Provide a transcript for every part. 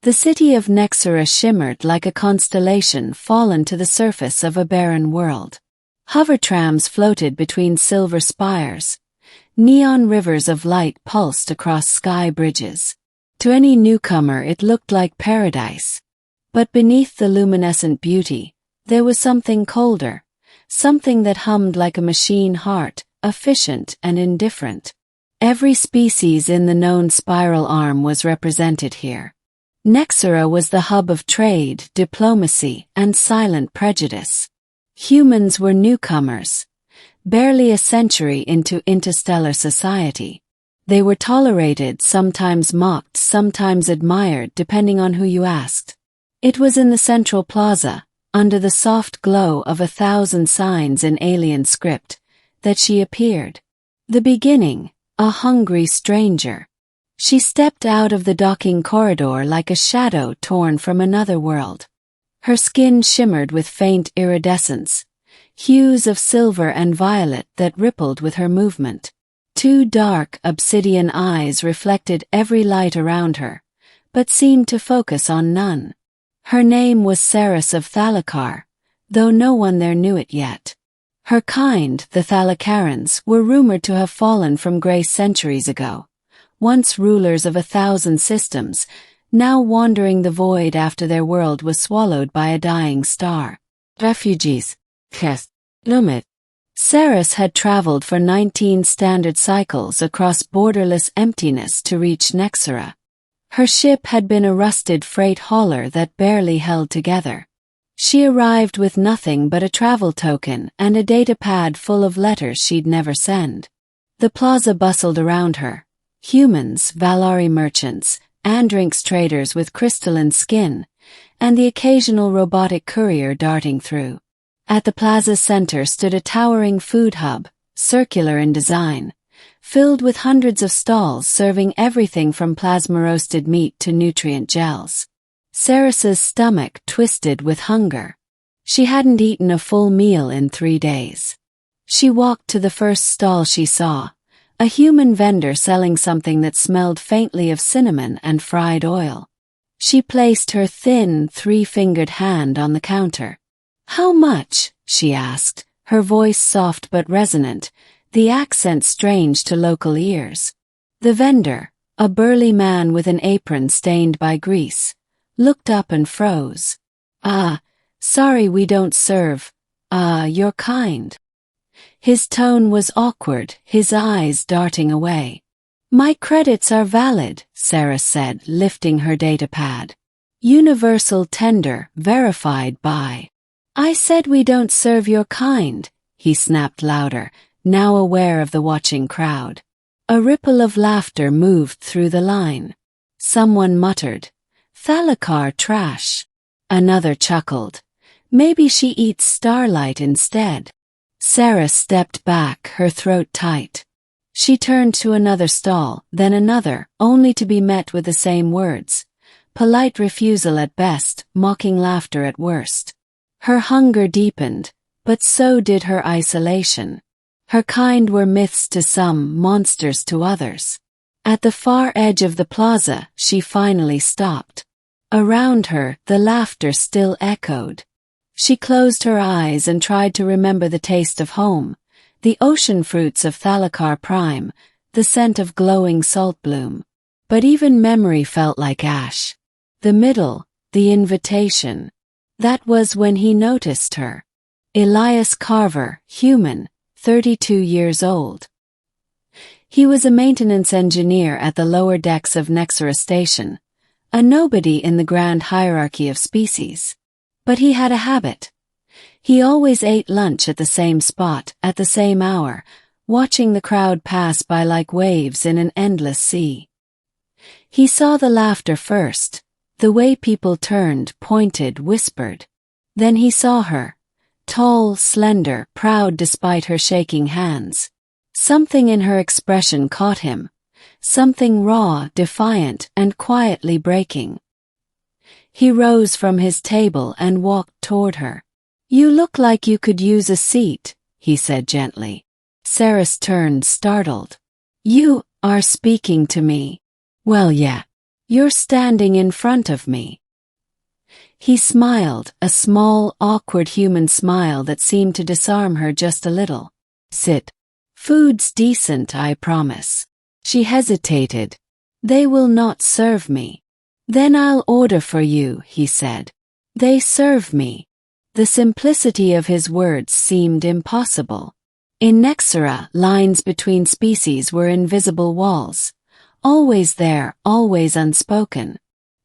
The city of Nexera shimmered like a constellation fallen to the surface of a barren world. Hovertrams floated between silver spires. Neon rivers of light pulsed across sky bridges. To any newcomer it looked like paradise. But beneath the luminescent beauty, there was something colder, something that hummed like a machine heart, efficient and indifferent. Every species in the known spiral arm was represented here. Nexera was the hub of trade, diplomacy, and silent prejudice. Humans were newcomers, barely a century into interstellar society. They were tolerated, sometimes mocked, sometimes admired, depending on who you asked. It was in the central plaza, under the soft glow of 1,000 signs in alien script, that she appeared. The beginning, a hungry stranger. She stepped out of the docking corridor like a shadow torn from another world. Her skin shimmered with faint iridescence, hues of silver and violet that rippled with her movement. Two dark, obsidian eyes reflected every light around her, but seemed to focus on none. Her name was Ceres of Thalakkar, though no one there knew it yet. Her kind, the Thalakkarans, were rumored to have fallen from grace centuries ago. Once rulers of 1,000 systems, now wandering the void after their world was swallowed by a dying star. Refugees. Lumit. Ceres had traveled for 19 standard cycles across borderless emptiness to reach Nexera. Her ship had been a rusted freight hauler that barely held together. She arrived with nothing but a travel token and a datapad full of letters she'd never send. The plaza bustled around her. Humans, Valari merchants, Andrinks traders with crystalline skin, and the occasional robotic courier darting through. At the plaza's center stood a towering food hub, circular in design, filled with hundreds of stalls serving everything from plasma-roasted meat to nutrient gels. Ceres's stomach twisted with hunger. She hadn't eaten a full meal in 3 days. She walked to the first stall she saw, a human vendor selling something that smelled faintly of cinnamon and fried oil. She placed her thin, 3-fingered hand on the counter. "How much?" she asked, her voice soft but resonant, the accent strange to local ears. The vendor, a burly man with an apron stained by grease, looked up and froze. Sorry we don't serve, your kind." His tone was awkward, his eyes darting away. "My credits are valid," Ceres said, lifting her datapad. "Universal tender, verified by." "I said we don't serve your kind," he snapped louder, now aware of the watching crowd. A ripple of laughter moved through the line. Someone muttered, "Thalakkar trash." Another chuckled, "Maybe she eats starlight instead." Ceres stepped back, her throat tight. She turned to another stall, then another, only to be met with the same words. Polite refusal at best, mocking laughter at worst. Her hunger deepened, but so did her isolation. Her kind were myths to some, monsters to others. At the far edge of the plaza, she finally stopped. Around her, the laughter still echoed. She closed her eyes and tried to remember the taste of home, the ocean fruits of Thalakkar Prime, the scent of glowing salt bloom. But even memory felt like ash. The middle, the invitation. That was when he noticed her. Elias Carver, human, 32 years old. He was a maintenance engineer at the lower decks of Nexera Station, a nobody in the grand hierarchy of species. But he had a habit. He always ate lunch at the same spot, at the same hour, watching the crowd pass by like waves in an endless sea. He saw the laughter first, the way people turned, pointed, whispered. Then he saw her, tall, slender, proud despite her shaking hands. Something in her expression caught him, something raw, defiant, and quietly breaking. He rose from his table and walked toward her. "You look like you could use a seat," he said gently. Ceres turned, startled. "You are speaking to me?" "Well, yeah. You're standing in front of me. He smiled, a small, awkward human smile that seemed to disarm her just a little. Sit. Food's decent, I promise. She hesitated. They will not serve me. Then I'll order for you, he said. They serve me. The simplicity of his words seemed impossible. In Nexera, lines between species were invisible walls. Always there, always unspoken.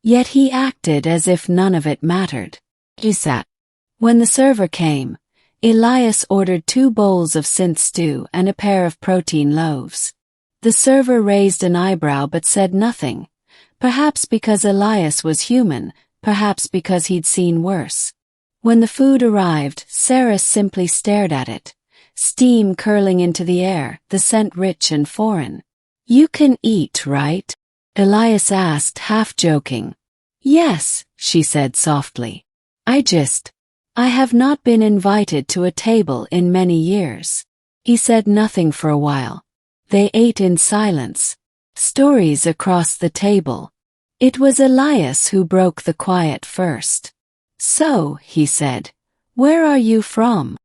Yet he acted as if none of it mattered. He sat. When the server came, Elias ordered 2 bowls of synth stew and a pair of protein loaves. The server raised an eyebrow but said nothing, perhaps because Elias was human, perhaps because he'd seen worse. When the food arrived, Sarah simply stared at it, steam curling into the air, the scent rich and foreign. You can eat, right? Elias asked, half joking. Yes, she said softly. I have not been invited to a table in many years. He said nothing for a while. They ate in silence. Stories across the table. It was Elias who broke the quiet first. So, he said, where are you from?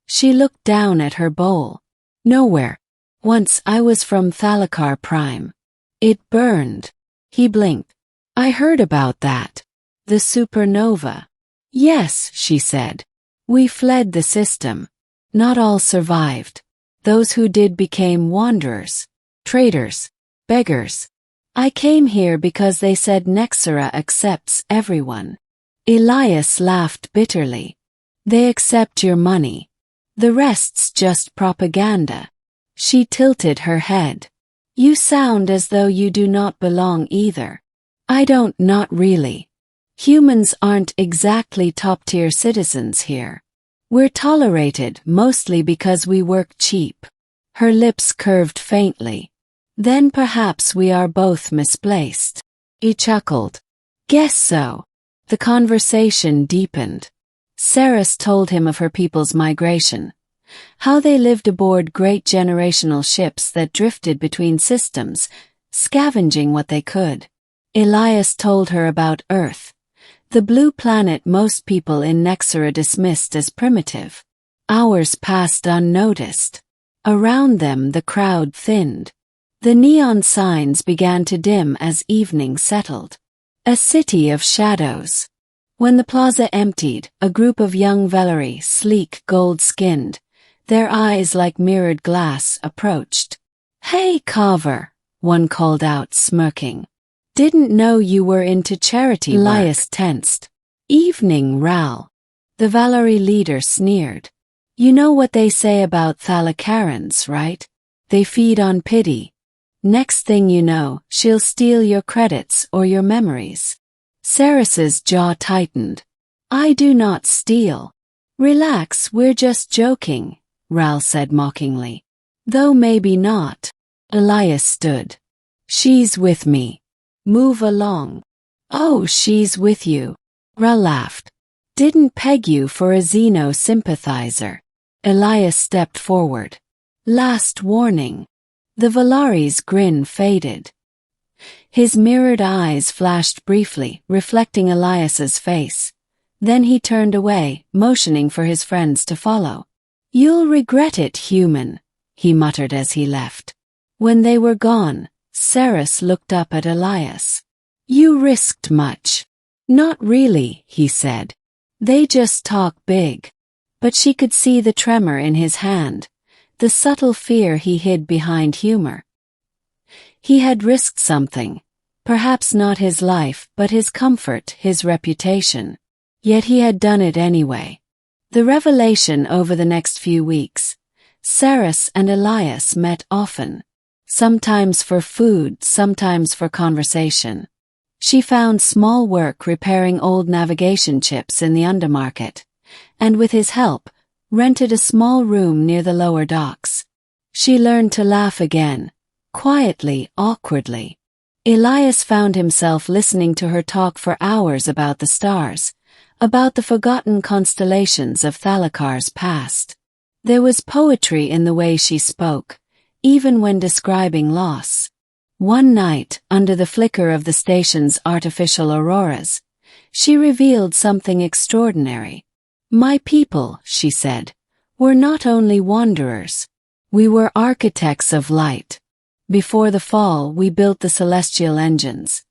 She looked down at her bowl. Nowhere. Once I was from Thalakkar Prime. It burned. He blinked. I heard about that. The supernova. Yes, she said. We fled the system. Not all survived. Those who did became wanderers, traders, beggars. I came here because they said Nexera accepts everyone. Elias laughed bitterly. They accept your money. The rest's just propaganda. She tilted her head. You sound as though you do not belong either. I don't, not really. Humans aren't exactly top-tier citizens here. We're tolerated mostly because we work cheap. Her lips curved faintly. Then perhaps we are both misplaced. He chuckled. Guess so. The conversation deepened. Saris told him of her people's migration. How they lived aboard great generational ships that drifted between systems, scavenging what they could. Elias told her about Earth, the blue planet most people in Nexera dismissed as primitive. Hours passed unnoticed. Around them the crowd thinned. The neon signs began to dim as evening settled. A city of shadows. When the plaza emptied, a group of young Valerie, sleek, gold-skinned, their eyes like mirrored glass, approached. Hey, Carver, one called out, smirking. Didn't know you were into charity work. Elias tensed. Evening, Ral. The Valerie leader sneered. You know what they say about Thalakkarans, right? They feed on pity. Next thing you know, she'll steal your credits or your memories. Saris's jaw tightened. I do not steal. Relax, we're just joking, Ral said mockingly. Though maybe not. Elias stood. She's with me. Move along. Oh, she's with you. Ral laughed. Didn't peg you for a Xeno sympathizer. Elias stepped forward. Last warning. The Valari's grin faded. His mirrored eyes flashed briefly, reflecting Elias's face. Then he turned away, motioning for his friends to follow. You'll regret it, human, he muttered as he left. When they were gone, Saris looked up at Elias. You risked much. Not really, he said. They just talk big. But she could see the tremor in his hand, the subtle fear he hid behind humor. He had risked something, perhaps not his life but his comfort, his reputation. Yet he had done it anyway. The revelation over the next few weeks. Saris and Elias met often. Sometimes for food, sometimes for conversation. She found small work repairing old navigation chips in the undermarket, and with his help, rented a small room near the lower docks. She learned to laugh again, quietly, awkwardly. Elias found himself listening to her talk for hours about the stars, about the forgotten constellations of Thalakkar's past. There was poetry in the way she spoke, even when describing loss. One night, under the flicker of the station's artificial auroras, she revealed something extraordinary. "My people," she said, "were not only wanderers. We were architects of light. Before the fall, we built the celestial engines,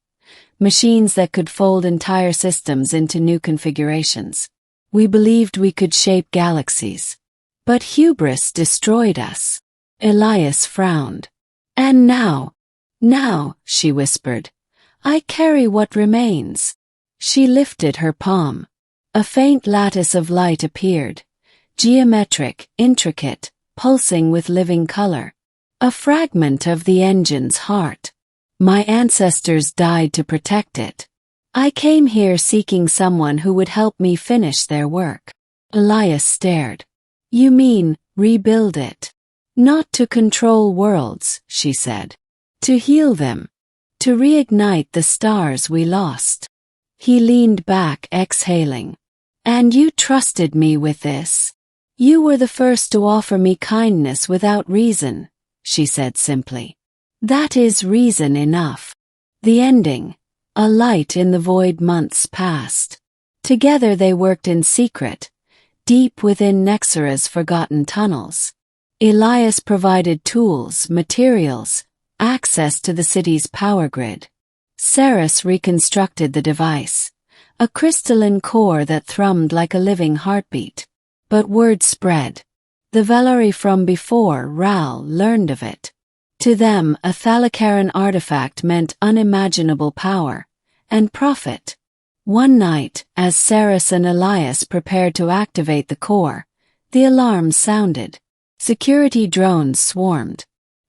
machines that could fold entire systems into new configurations. We believed we could shape galaxies. But hubris destroyed us." Elias frowned. "And now, she whispered, "I carry what remains." She lifted her palm. A faint lattice of light appeared, geometric, intricate, pulsing with living color. A fragment of the engine's heart. "My ancestors died to protect it. I came here seeking someone who would help me finish their work." Elias stared. "You mean, rebuild it?" "Not to control worlds," she said. "To heal them. To reignite the stars we lost." He leaned back, exhaling. "And you trusted me with this? You were the first to offer me kindness without reason," she said simply. "That is reason enough." The ending. A light in the void. Months passed. Together they worked in secret, deep within Nexara's forgotten tunnels. Elias provided tools, materials, access to the city's power grid. Ceres reconstructed the device, a crystalline core that thrummed like a living heartbeat. But word spread. The Velari from before Ral learned of it. To them, a Thalacaran artifact meant unimaginable power and profit. One night, as Ceres and Elias prepared to activate the core, the alarm sounded. Security drones swarmed.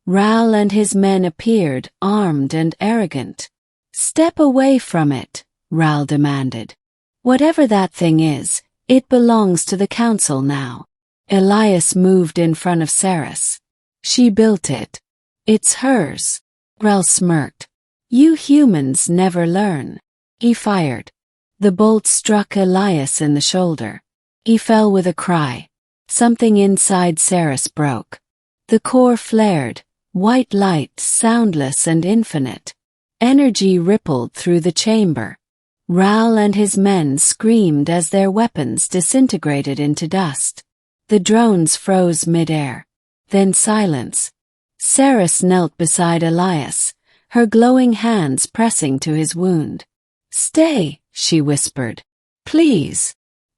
Ral and his men appeared, armed and arrogant. "Step away from it," Ral demanded. "Whatever that thing is, it belongs to the council now." Elias moved in front of Ceres. "She built it. It's hers." Ral smirked. "You humans never learn." He fired. The bolt struck Elias in the shoulder. He fell with a cry. Something inside Ceres broke. The core flared, white light, soundless and infinite. Energy rippled through the chamber. Ral and his men screamed as their weapons disintegrated into dust. The drones froze midair. Then silence. Ceres knelt beside Elias, her glowing hands pressing to his wound. "Stay," she whispered. "Please."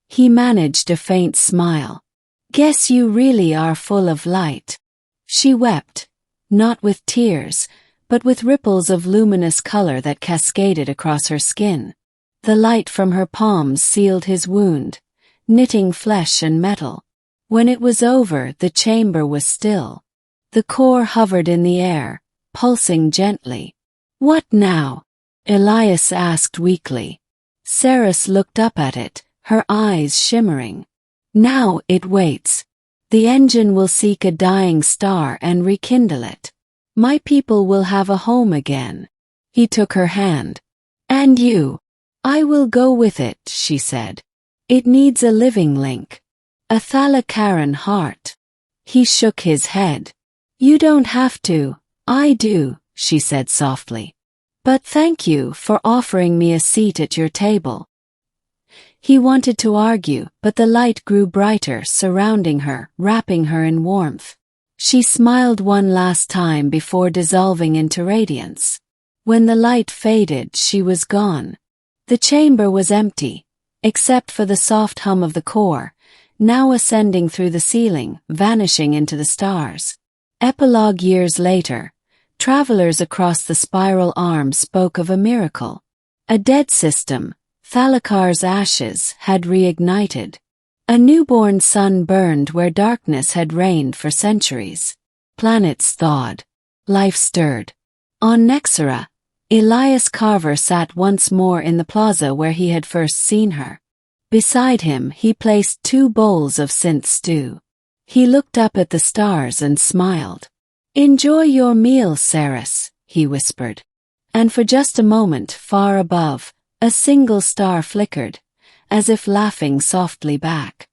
He managed a faint smile. "Guess you really are full of light." She wept, not with tears, but with ripples of luminous color that cascaded across her skin. The light from her palms sealed his wound, knitting flesh and metal. When it was over, the chamber was still. The core hovered in the air, pulsing gently. "What now?" Elias asked weakly. Ceres looked up at it, her eyes shimmering. "Now it waits. The engine will seek a dying star and rekindle it. My people will have a home again." He took her hand. "And you?" "I will go with it," she said. "It needs a living link. A Thalacaran heart." He shook his head. "You don't have to. I do," she said softly. "But thank you for offering me a seat at your table." He wanted to argue, but the light grew brighter, surrounding her, wrapping her in warmth. She smiled one last time before dissolving into radiance. When the light faded, she was gone. The chamber was empty, except for the soft hum of the core, now ascending through the ceiling, vanishing into the stars. Epilogue. Years later, travelers across the spiral arm spoke of a miracle. A dead system, Thalakar's ashes, had reignited. A newborn sun burned where darkness had reigned for centuries. Planets thawed. Life stirred. On Nexara, Elias Carver sat once more in the plaza where he had first seen her. Beside him he placed 2 bowls of synth stew. He looked up at the stars and smiled. "Enjoy your meal, Ceres," he whispered. And for just a moment, far above, a single star flickered, as if laughing softly back.